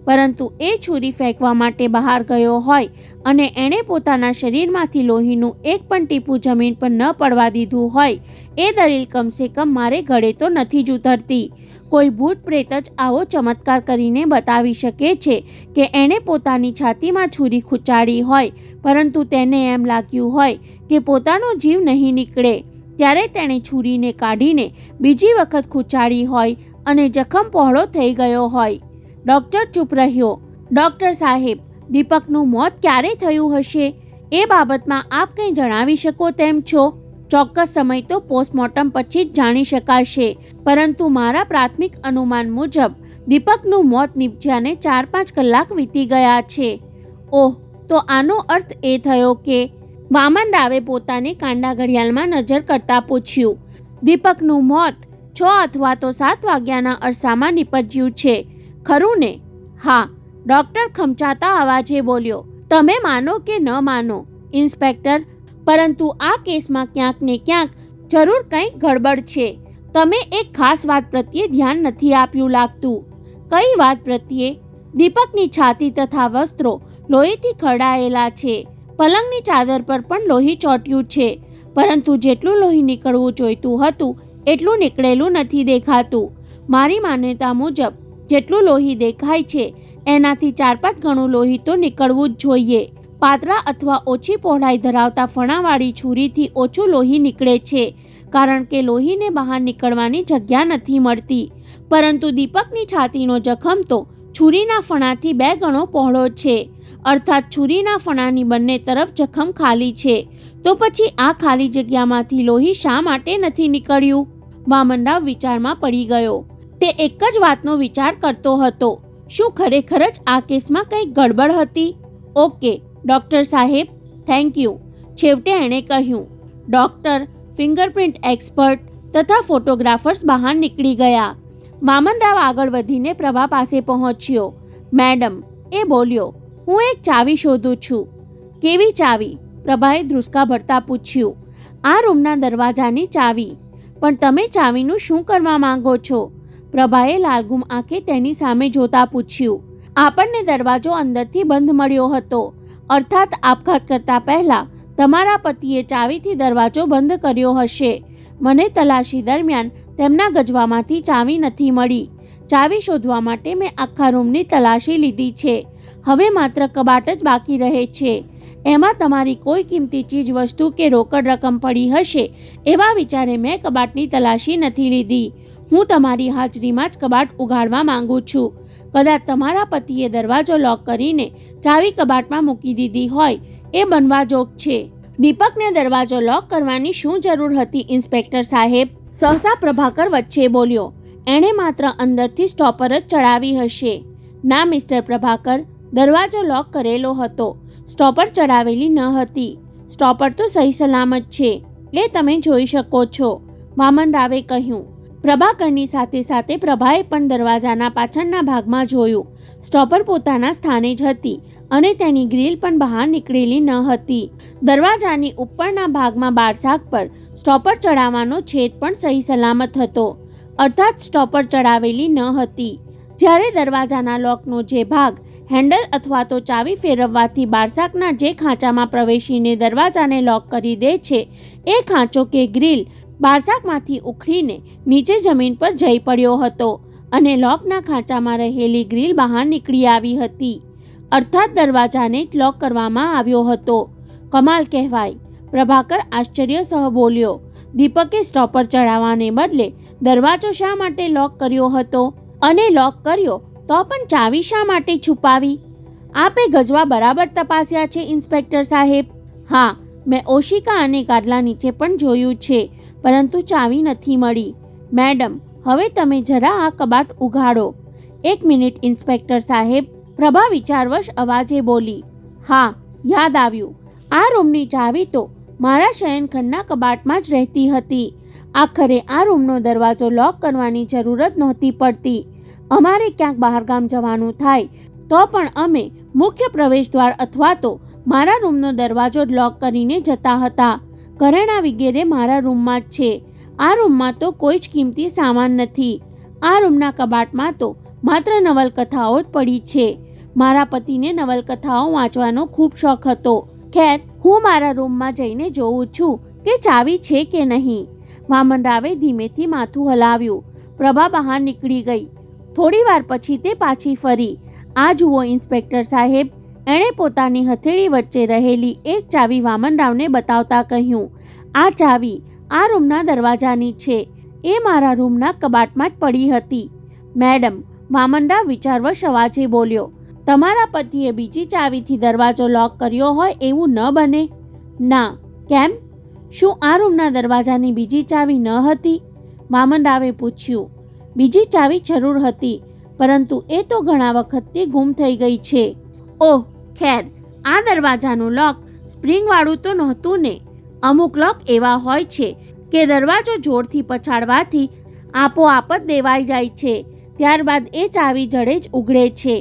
પરંતુ એ છુરી ફેંકવા માટે બહાર ગયો હોય અને એણે પોતાના શરીરમાંથી લોહીનું એક પણ ટીપું જમીન પર ન પડવા દીધું હોય, એ દલીલ કમસે કમ મારે ગળે તો નથી જ ઉતરતી. કોઈ ભૂત પ્રેત જ આવો ચમત્કાર કરીને બતાવી શકે છે કે એણે પોતાની છાતીમાં છુરી ખૂંચાડી હોય, પરંતુ તેને એમ લાગ્યું હોય કે પોતાનો જીવ નહીં નીકળે, ત્યારે તેણે છુરીને કાઢીને બીજી વખત ખૂંચાડી હોય અને જખમ પહોળો થઈ ગયો હોય. ડૉક્ટર ચૂપ રહ્યો. ડૉક્ટર સાહેબ, દીપકનું મોત ક્યારે થયું હશે એ બાબતમાં આપ કંઈ જણાવી શકો તેમ છો? ચોક્કસ સમય તો પોસ્ટમોર્ટમ પછી જ જાણી શકાશે, પરંતુ મારા પ્રાથમિક અનુમાન મુજબ દીપકનું મોત નીપજ્યાને 4-5 કલાક વીતી ગયા છે. ઓહ, તો આનો અર્થ એ થયો કે વામન રાવે પોતાને કાંડા ઘડિયાળમાં નજર કરતા પૂછ્યું. દીપકનું મોત 6 અથવા તો 7 વાગ્યાના અરસામાં નિપજ્યું છે, ખરું ને? હા, ડૉક્ટર ખમચાતા અવાજે બોલ્યો. તમે માનો કે ન માનો ઇન્સ્પેક્ટર, પરંતુ આ કેસમાં ક્યાંક ને ક્યાંક જરૂર કંઈક ગડબડ છે. તમે એક ખાસ વાત પ્રત્યે ધ્યાન નથી આપ્યું લાગતું. કઈ વાત પ્રત્યે? દીપકની છાતી તથા વસ્ત્રો લોહીથી ખરડાયેલા છે. પલંગની ચાદર પર પણ લોહી ચોંટ્યું છે, પરંતુ જેટલું લોહી નીકળવું જોઈતું હતું એટલું નીકળેલું નથી દેખાતું. મારી માન્યતા મુજબ જેટલું લોહી દેખાય છે એનાથી 4-5 ગણું લોહી તો નીકળવું જ જોઈએ. પાતળા અથવા ઓછી પહોળાઈ ધરાવતા ફણાવાળી છુરીથી ઓછું લોહી નીકળે છે, કારણ કે લોહીને બહાર નીકળવાની જગ્યા નથી મળતી. પરંતુ દીપકની છાતીનો જખમ તો છુરીના ફણાથી 2 ગણો પહોળો છે, અર્થાત છુરીના ફણાની બંને તરફ જખમ ખાલી છે. તો પછી આ ખાલી જગ્યામાંથી લોહી શા માટે નથી નીકળ્યું? વામનરાવ વિચારમાં પડી ગયો. તે એક જ વાતનો વિચાર કરતો હતો. શું ખરેખર જ આ કેસમાં કંઈક ગડબડ હતી? ઓકે ડૉક્ટર સાહેબ, થેન્ક યુ, છેવટે એણે કહ્યું. ડૉક્ટર, ફિંગરપ્રિન્ટ એક્સપર્ટ તથા ફોટોગ્રાફર્સ બહાર નીકળી ગયા. વામનરાવ આગળ વધીને પ્રભા પાસે પહોંચ્યો. મેડમ, એ બોલ્યો, હું એક ચાવી શોધું છું. કેવી ચાવી? પ્રભાએ ધ્રુસકા ભરતા પૂછ્યું. આ રૂમના દરવાજાની ચાવી. પણ તમે ચાવીનું શું કરવા માંગો છો? પ્રભાએ લાલગુમ આંખે તેની સામે જોતા પૂછ્યું. આપણને દરવાજો અંદરથી બંધ મળ્યો હતો, અર્થાત આપઘાત કરતા પહેલા તમારા પતિએ ચાવીથી દરવાજો બંધ કર્યો હશે. મને તલાશી દરમિયાન તેમના ગજવામાંથી ચાવી નથી મળી. ચાવી શોધવા માટે મેં આખા રૂમની તલાશી લીધી છે. હવે માત્ર કબાટ જ બાકી રહે છે. એમાં તમારી કોઈ કિંમતી ચીજ વસ્તુ કે રોકડ રકમ પડી હશે એવા વિચારે મેં કબાટની તલાશી નથી લીધી. હું તમારી હાજરીમાં જ કબાટ ઉઘાડવા માંગુ છું. કદાચ તમારા પતિએ દરવાજો લોક કરીને ચાવી કબાટમાં મૂકી દીધી હોય એ બનવા જોગ છે. દીપકને દરવાજો લોક કરવાની શું જરૂર હતી ઇન્સ્પેક્ટર સાહેબ? સહસા પ્રભાકર વચ્ચે બોલ્યો. એણે માત્ર અંદરથી સ્ટોપર જ ચડાવી હશે. ના મિસ્ટર પ્રભાકર, દરવાજો લોક કરેલો હતો, સ્ટોપર ચડાવેલી ન હતી. સ્ટોપર તો સહી સલામત છે, એ તમે જોઈ શકો છો, વામન રાવે કહ્યું. પ્રભાકરની સાથે સાથે પ્રભાએ પણ દરવાજાના પાછળના ભાગમાં જોયું. સ્ટોપર પોતાના સ્થાને જ હતી અને તેની ગ્રીલ પણ બહાર નીકળેલી ન હતી. દરવાજાની ઉપરના ભાગમાં બારશાક પર સ્ટોપર ચડાવવાનો છેદ પણ સહી સલામત હતો, અર્થાત સ્ટોપર ચડાવેલી ન હતી. જ્યારે દરવાજાના લોકનો જે ભાગ હેન્ડલ અથવા તો ચાવી ફેરવવાથી બારશાકના જે ખાંચામાં પ્રવેશીને દરવાજાને લોક કરી દે છે એ ખાંચો કે ગ્રીલ બારશાકમાંથી ઉખડીને નીચે જમીન પર જઈ પડ્યો હતો અને લોકના ખાંચામાં રહેલી ગ્રીલ બહાર નીકળી આવી હતી, અર્થાત દરવાજાને જ લોક કરવામાં આવ્યો હતો. કમાલ કહેવાય, પ્રભાકર આશ્ચર્યસહ બોલ્યો. દીપકે સ્ટોપર ચડાવવાને બદલે દરવાજો શા માટે લોક કર્યો હતો? અને લોક કર્યો તો પણ ચાવી શા માટે છુપાવી? આપે ગજવા બરાબર તપાસ્યા છે ઇન્સ્પેક્ટર સાહેબ? હા, મેં ઓશિકા અને ગાદલા નીચે પણ જોયું છે, પરંતુ ચાવી નથી મળી. મેડમ, હવે તમે જરા આ કબાટ ઉઘાડો. 1 મિનિટ ઇન્સ્પેક્ટર સાહેબ, પ્રભા વિચારવશ અવાજે બોલી. હા, યાદ આવ્યું, આ રૂમની ચાવી તો મારા શયનખંડના કબાટમાં જ રહેતી હતી. આખરે આ રૂમનો દરવાજો લોક કરવાની જરૂર જ નહોતી પડતી. અમારે ક્યાંક બહારગામ જવાનું થાય તો પણ અમે મુખ્ય પ્રવેશદ્વાર અથવા તો મારા રૂમનો દરવાજો જ લોક કરીને જતા હતા. ઘરેણાં વગેરે મારા રૂમમાં જ છે. આ રૂમમાં તો કોઈ જ કિંમતી સામાન નથી. આ રૂમના કબાટમાં તો માત્ર નવલકથાઓ જ પડી છે. મારા પતિને નવલકથાઓ વાંચવાનો ખૂબ શોખ હતો. ખેર, હું મારા રૂમમાં જઈને જોઉં છું કે ચાવી છે કે નહીં. વામન રાવે ધીમેથી માથું હલાવ્યું. પ્રભા બહાર નીકળી ગઈ. થોડી વાર પછી તે પાછી ફરી. આ જુઓ ઇન્સ્પેક્ટર સાહેબ, એણે પોતાની હથેળી વચ્ચે રહેલી એક ચાવી વામનરાવને બતાવતા કહ્યું. આ ચાવી આ રૂમના દરવાજાની છે. એ મારા રૂમના કબાટમાં જ પડી હતી. મેડમ, વામનરાવ વિચારવશ અવાજે બોલ્યો. તમારા પતિએ બીજી ચાવીથી દરવાજો લોક કર્યો હોય એવું ન બને? ના. કેમ? શું આ રૂમના દરવાજાની બીજી ચાવી ન હતી? વામનરાવે પૂછ્યું. બીજી ચાવી જરૂર હતી, પરંતુ એ તો ઘણા વખતથી ગુમ થઈ ગઈ છે. ઓહ, ખેર, આ દરવાજાનું લોક સ્પ્રિંગવાળું તો નહોતું ને? અમુક લોક એવા હોય છે કે દરવાજો જોરથી પછાડવાથી આપોઆપ જ દેવાઈ જાય છે, ત્યારબાદ એ ચાવી જડે જ ઉઘડે છે.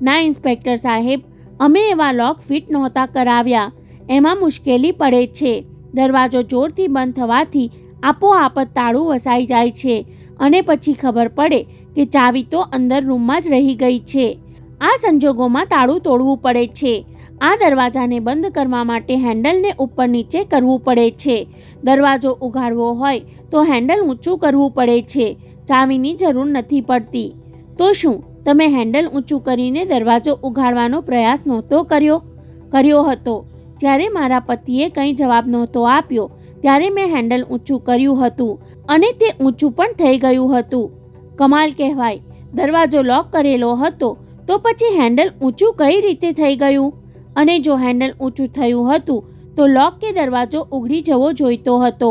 ના ઇન્સ્પેક્ટર સાહેબ, અમે એવા લોક ફિટ નહોતા કરાવ્યા. એમાં મુશ્કેલી પડે છે. દરવાજો જોરથી બંધ થવાથી આપોઆપ જ તાળું વસાઈ જાય છે અને પછી ખબર પડે કે ચાવી તો અંદર રૂમમાં જ રહી ગઈ છે. આ સંજોગોમાં તાળું તોડવું પડે છે. આ દરવાજાને બંધ કરવા માટે હેન્ડલને ઉપર નીચે કરવું પડે છે. દરવાજો ઉઘાડવો હોય તો હેન્ડલ ઊંચું કરવું પડે છે. ચાવીની જરૂર નથી પડતી. તો શું તમે હેન્ડલ ઊંચું કરીને દરવાજો ઉઘાડવાનો પ્રયાસ નહોતો કર્યો? કર્યો હતો. જ્યારે મારા પતિએ કંઈ જવાબ નહોતો આપ્યો ત્યારે મેં હેન્ડલ ઊંચું કર્યું હતું અને તે ઊંચું પણ થઈ ગયું હતું. કમાલ કહેવાય. દરવાજો લોક કરેલો હતો તો પછી હેન્ડલ ઊંચું કઈ રીતે થઈ ગયું? અને જો હેન્ડલ ઊંચું થયું હતું તો લોક કે દરવાજો ઉઘડી જવો જોઈતો હતો.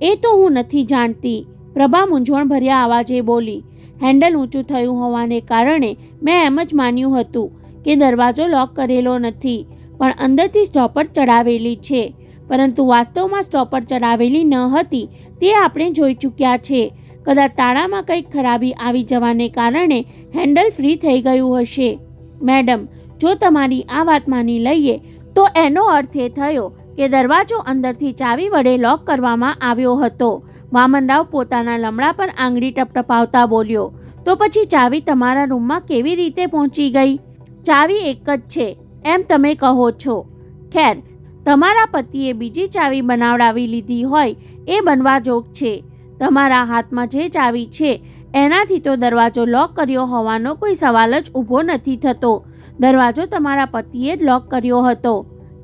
એ તો હું નથી જાણતી, પ્રભા મૂંઝવણભર્યા અવાજે બોલી. હેન્ડલ ઊંચું થયું હોવાને કારણે મેં એમ જ માન્યું હતું કે દરવાજો લોક કરેલો નથી, પણ અંદરથી સ્ટોપર ચડાવેલી છે. પરંતુ વાસ્તવમાં સ્ટોપર ચડાવેલી ન હતી તે આપણે જોઈ ચૂક્યા છે. કદાચ તાળામાં કંઈક ખરાબી આવી જવાને કારણે હેન્ડલ ફ્રી થઈ ગયું હશે. મેડમ, જો તમારી આ વાત માની લઈએ તો એનો અર્થ એ થયો કે દરવાજો અંદરથી ચાવી વડે લોક કરવામાં આવ્યો હતો. વામનરાવ પોતાના લમડા પર આંગળી ટપટપાવતા બોલ્યો. તો પછી ચાવી તમારા રૂમમાં કેવી રીતે પહોંચી ગઈ? ચાવી એક જ છે એમ તમે કહો છો. ખેર, તમારા પતિએ બીજી ચાવી બનાવડાવી લીધી હોય એ બનવા જોગ છે. તમારા હાથમાં જે ચાવી છે એનાથી તો દરવાજો લોક કર્યો હોવાનો કોઈ સવાલ જ ઊભો નથી થતો. દરવાજો તમારા પતિએ જ લોક કર્યો હતો.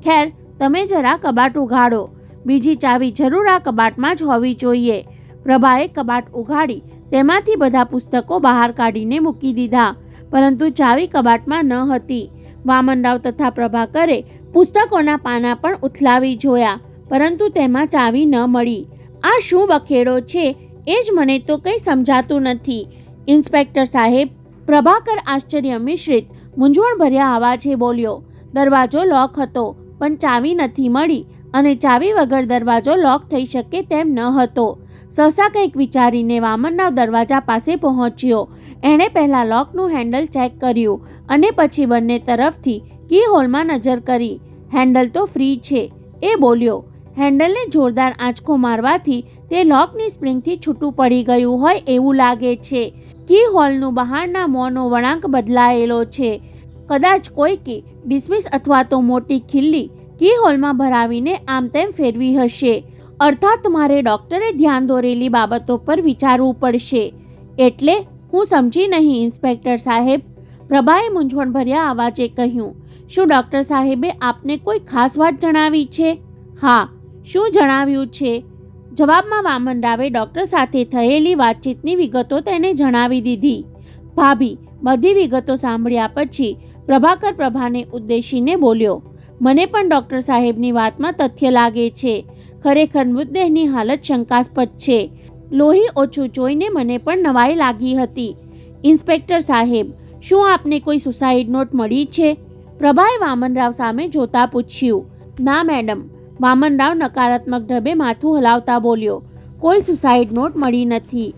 ખેર, તમે જરા કબાટ ઉઘાડો. બીજી ચાવી જરૂર આ કબાટમાં જ હોવી જોઈએ. પ્રભાએ કબાટ ઉઘાડી તેમાંથી બધા પુસ્તકો બહાર કાઢીને મૂકી દીધા, પરંતુ ચાવી કબાટમાં ન હતી. વામનરાવ તથા પ્રભાકરે પુસ્તકોના પાના પણ ઉથલાવી જોયા, પરંતુ તેમાં ચાવી ન મળી. આ શું બખેડો છે એ જ મને તો કંઈ સમજાતું નથી. ઇન્સ્પેક્ટર સાહેબ, પ્રભાકર આશ્ચર્ય મિશ્રિત મૂંઝવણભર્યા અવાજે બોલ્યો. દરવાજો લોક હતો પણ ચાવી નથી મળી અને ચાવી વગર દરવાજો લોક થઈ શકે તેમ ન હતો. સહસા કંઈક વિચારીને વામનરાવ દરવાજા પાસે પહોંચ્યો. એણે પહેલાં લોકનું હેન્ડલ ચેક કર્યું અને પછી બંને તરફથી કી હોલમાં નજર કરી. હેન્ડલ તો ફ્રી છે, એ બોલ્યો. હેન્ડલને જોરદાર આંચકો મારવાથી તે લોકની સ્પ્રિંગથી છૂટું પડી ગયું હોય એવું લાગે છે. કી હોલનું બહારના મોંનો વળાંક બદલાયેલો છે. કદાચ કોઈકે ડિસ્મિસ અથવા તો મોટી ખિલ્લી કી હોલમાં ભરાવીને આમ તેમ ફેરવી હશે. અર્થાત મારે ડૉક્ટરે ધ્યાન દોરેલી બાબતો પર વિચારવું પડશે. એટલે હું સમજી નહીં ઇન્સ્પેક્ટર સાહેબ, પ્રભાએ મૂંઝવણભર્યા અવાજે કહ્યું. શું ડૉક્ટર સાહેબે આપને કોઈ ખાસ વાત જણાવી છે? હા. શું જણાવ્યું છે? જવાબમાં વામનરાવે ડૉક્ટર સાથે થયેલી વાતચીતની વિગતો તેને જણાવી દીધી. ભાભી બધી વિગતો સાંભળ્યા પછી પ્રભાકર પ્રભાને ઉદ્દેશીને બોલ્યો. મને પણ ડૉક્ટર સાહેબની વાતમાં તથ્ય લાગે છે. ખરેખર મૃતદેહની હાલત શંકાસ્પદ છે. લોહી ઓછું જોઈને મને પણ નવાઈ લાગી હતી. ઇન્સ્પેક્ટર સાહેબ, શું આપને કોઈ સુસાઇડ નોટ મળી છે? પ્રભાએ વામનરાવ સામે જોતા પૂછ્યું. ના મેડમ, વામનરાવ નકારાત્મક ઢબે માથું હલાવતા બોલ્યો. કોઈ સુસાઇડ નોટ મળી નથી.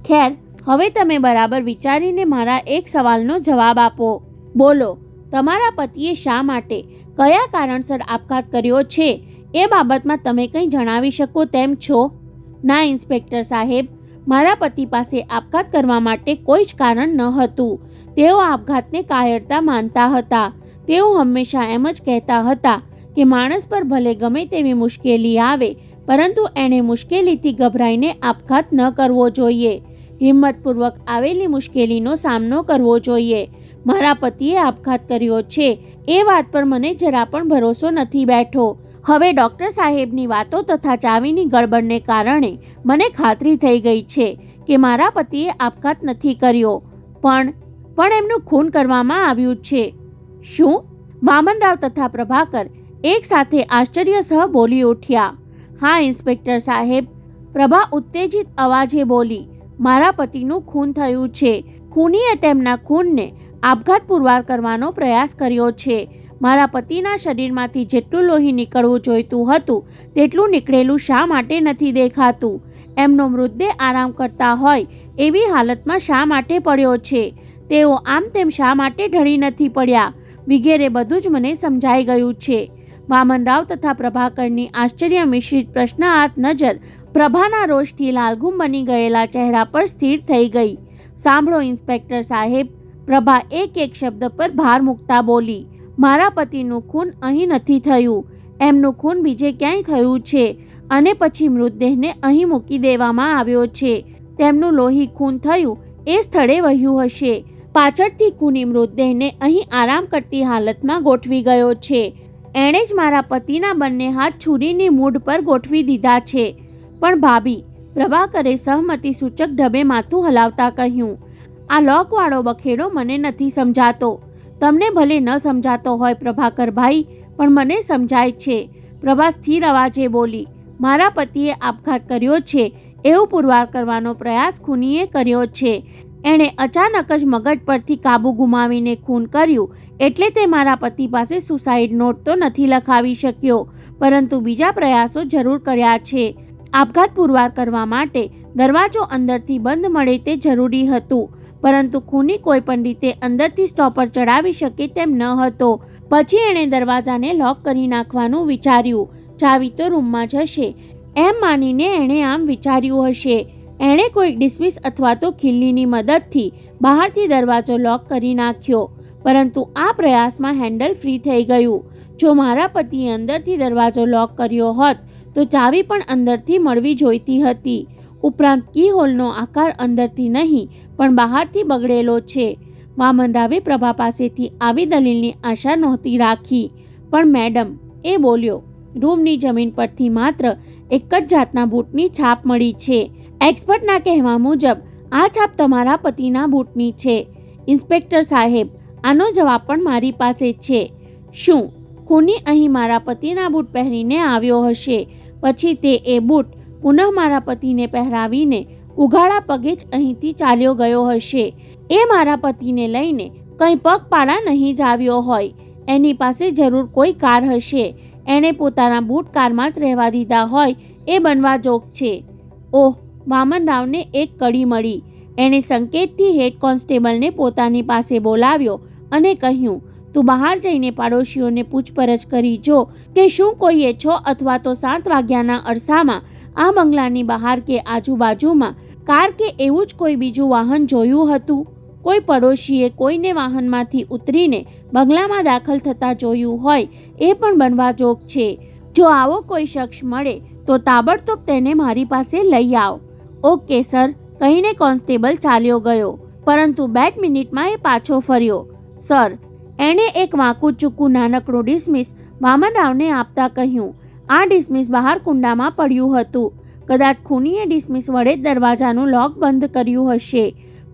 ખેર, હવે તમે બરાબર વિચારીને મારા એક સવાલનો જવાબ આપો. બોલો, તમારા પતિએ શા માટે, કયા કારણસર આપઘાત કર્યો છે એ બાબતમાં તમે કંઈ જણાવી શકો તેમ છો? ના ઇન્સ્પેક્ટર સાહેબ, મારા પતિ પાસે આપઘાત કરવા માટે કોઈ જ કારણ ન હતું. તેઓ આપઘાતને કાયરતા માનતા હતા. તેઓ હંમેશા એમ જ કહેતા હતા કે માણસ પર ભલે ગમે તેવી મુશ્કેલી આવે, પરંતુ એણે મુશ્કેલીથી ગભરાઈને આપઘાત ન કરવો જોઈએ. હિંમતપૂર્વક આવેલી મુશ્કેલીનો સામનો કરવો જોઈએ. મારા પતિએ આપઘાત કર્યો છે એ વાત પર મને જરા પણ ભરોસો નથી બેઠો. હવે ડૉક્ટર સાહેબની વાતો તથા ચાવીની ગડબડને કારણે મને ખાતરી થઈ ગઈ છે કે મારા પતિએ આપઘાત નથી કર્યો, પણ એમનું ખૂન કરવામાં આવ્યું છે. શું? વામનરાવ તથા પ્રભાકર એક સાથે આશ્ચર્યસહ બોલી ઉઠ્યા. હા ઇન્સ્પેક્ટર સાહેબ, પ્રભા ઉત્તેજિત અવાજે બોલી. મારા પતિનું ખૂન થયું છે. ખૂનીએ તેમના ખૂનને આપઘાત પુરવાર કરવાનો પ્રયાસ કર્યો છે. મારા પતિના શરીરમાંથી જેટલું લોહી નીકળવું જોઈતું હતું તેટલું નીકળેલું શા માટે નથી દેખાતું? એમનો મૃતદેહ આરામ કરતા હોય એવી હાલતમાં શા માટે પડ્યો છે? તેઓ આમ તેમ શા માટે ઢળી નથી પડ્યા? વગેરે બધું જ મને સમજાઈ ગયું છે. વામનરાવ તથા પ્રભાકરની આશ્ચર્ય મિશ્રિત પ્રશ્નાર્થ નજર પ્રભાના રોષથી લાલઘુમ બની ગયેલા ચહેરા પર સ્થિર થઈ ગઈ. સાંભળો ઇન્સ્પેક્ટર સાહેબ, પ્રભા એક એક શબ્દ પર ભાર મૂકતા બોલી. મારા પતિનું ખૂન અહીં નથી થયું. એમનું ખૂન બીજે ક્યાંય થયું છે અને પછી મૃતદેહને અહીં મૂકી દેવામાં આવ્યો છે. તેમનું લોહી ખૂન થયું એ સ્થળે વહ્યું હશે. પાછળથી ખૂની મૃતદેહને અહીં આરામ કરતી હાલતમાં ગોઠવી ગયો છે. એણે જ મારા પતિના બંને હાથ છુરીની મૂઢ પર ગોઠવી દીધા છે. પણ ભાભી, પ્રભાકરે સહમતિ સૂચક ઢબે માથું હલાવતા કહ્યું, આ લોકવાળો બખેડો મને નથી સમજાતો. તમને ભલે ન સમજાતો હોય પ્રભાકરભાઈ, પણ મને સમજાય છે. પ્રભા સ્થિર અવાજે બોલી. મારા પતિએ આપઘાત કર્યો છે એવું પુરવાર કરવાનો પ્રયાસ ખૂનીએ કર્યો છે. એણે અચાનક જ મગજ પરથી કાબુ ગુમાવીને ખૂન કર્યું, એટલે તે મારા પતિ પાસે સુસાઇડ નોટ તો નથી લખાવી શક્યો, પરંતુ બીજા પ્રયાસો જરૂર કર્યા છે. આપઘાત પુરવાર કરવા માટે દરવાજો અંદરથી બંધ મળે તે જરૂરી હતું, પરંતુ ખૂની કોઈ પણ રીતે અંદરથી સ્ટોપર ચડાવી શકે તેમ ન હતો. પછી એણે દરવાજાને લોક કરી નાખવાનું વિચાર્યું. ચાવી તો રૂમમાં જશે એમ માનીને એણે આમ વિચાર્યું હશે. એણે કોઈ ડિસ્મિસ અથવા તો ખિલ્લીની મદદથી બહારથી દરવાજો લોક કરી નાખ્યો, પરંતુ આ પ્રયાસમાં હેન્ડલ ફ્રી થઈ ગયું. જો મારા પતિએ અંદરથી દરવાજો લોક કર્યો હોત તો ચાવી પણ અંદરથી મળવી જોઈતી હતી. ઉપરાંત કી હોલનો આકાર અંદરથી નહીં પણ બહારથી બગડેલો છે. વામનરાવે પ્રભા પાસેથી આવી દલીલની આશા નહોતી રાખી. પણ મેડમ, એ બોલ્યો, રૂમની જમીન પરથી માત્ર એક જ જાતના બૂટની છાપ મળી છે. એક્સપર્ટના કહેવા મુજબ આ છાપ તમારા પતિના બૂટની છે. ઇન્સ્પેક્ટર સાહેબ, આનો જવાબ પણ મારી પાસે છે. શું ખૂની અહીં મારા પતિના બૂટ પહેરીને આવ્યો હશે, પછી તે એ બૂટ પુનઃ મારા પતિને પહેરાવીને ઉઘાડા પગે જ અહીંથી ચાલ્યો ગયો હશે? એ મારા પતિને લઈને કંઈ પગપાળા નહીં જ આવ્યો હોય. એની પાસે જરૂર કોઈ કાર હશે. એણે પોતાના બૂટ કારમાં જ રહેવા દીધા હોય એ બનવા જોગ છે. ઓહ, વામનરાવને એક કડી મળી. એણે સંકેતથી હેડ કોન્સ્ટેબલને પોતાની પાસે બોલાવ્યો અને કહ્યું, તું બહાર જઈને પાડોશીઓને પૂછપરછ કરી જો કે શું કોઈએ 6 અથવા તો 7 વાગ્યાના અરસામાં આ બંગલાની બહાર કે આજુબાજુમાં કાર કે એવું જ કોઈ બીજું વાહન જોયું હતું. કોઈ પડોશીએ કોઈને વાહનમાંથી ઉતરીને બંગલામાં દાખલ થતા જોયું હોય એ પણ બનવા જોગ છે. જો આવો કોઈ શખ્સ મળે તો તાબડતોબ તેને મારી પાસે લઈ આવ. ઓકે સર, કહીને કોન્સ્ટેબલ ચાલ્યો ગયો, પરંતુ 2 મિનિટમાં એ પાછો ફર્યો. સર, એણે એક વાંકું ચૂકું નાનકડું ડિસ્મિસ વામનરાવને આપતા કહ્યું, આ ડિસ્મિસ બહાર કુંડામાં પડ્યું હતું. કદાચ ખૂનીએ ડિસ્મિસ વડે દરવાજાનું લોક બંધ કર્યું હશે.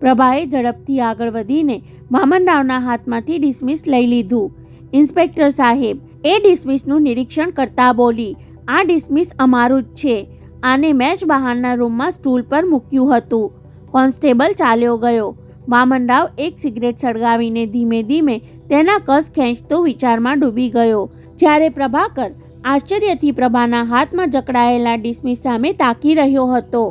પ્રભાએ ઝડપથી આગળ વધીને વામનરાવના હાથમાંથી ડિસ્મિસ લઈ લીધું. ઇન્સ્પેક્ટર સાહેબ એ ડિસ્મિસનું નિરીક્ષણ કરતા બોલી, આ ડિસ્મિસ અમારું જ છે. આને મેં જ બહારના રૂમમાં સ્ટૂલ પર મૂક્યું હતું. કોન્સ્ટેબલ ચાલ્યો ગયો. વામનરાવ એક સિગરેટ સળગાવીને ધીમે ધીમે તેના કસ ખેંચતો વિચારમાં ડૂબી ગયો. જ્યારે પ્રભાકર આશ્ચર્યથી પ્રભાના હાથમાં જકડાયેલા ડિસ્મિસ સામે તાકી રહ્યો હતો.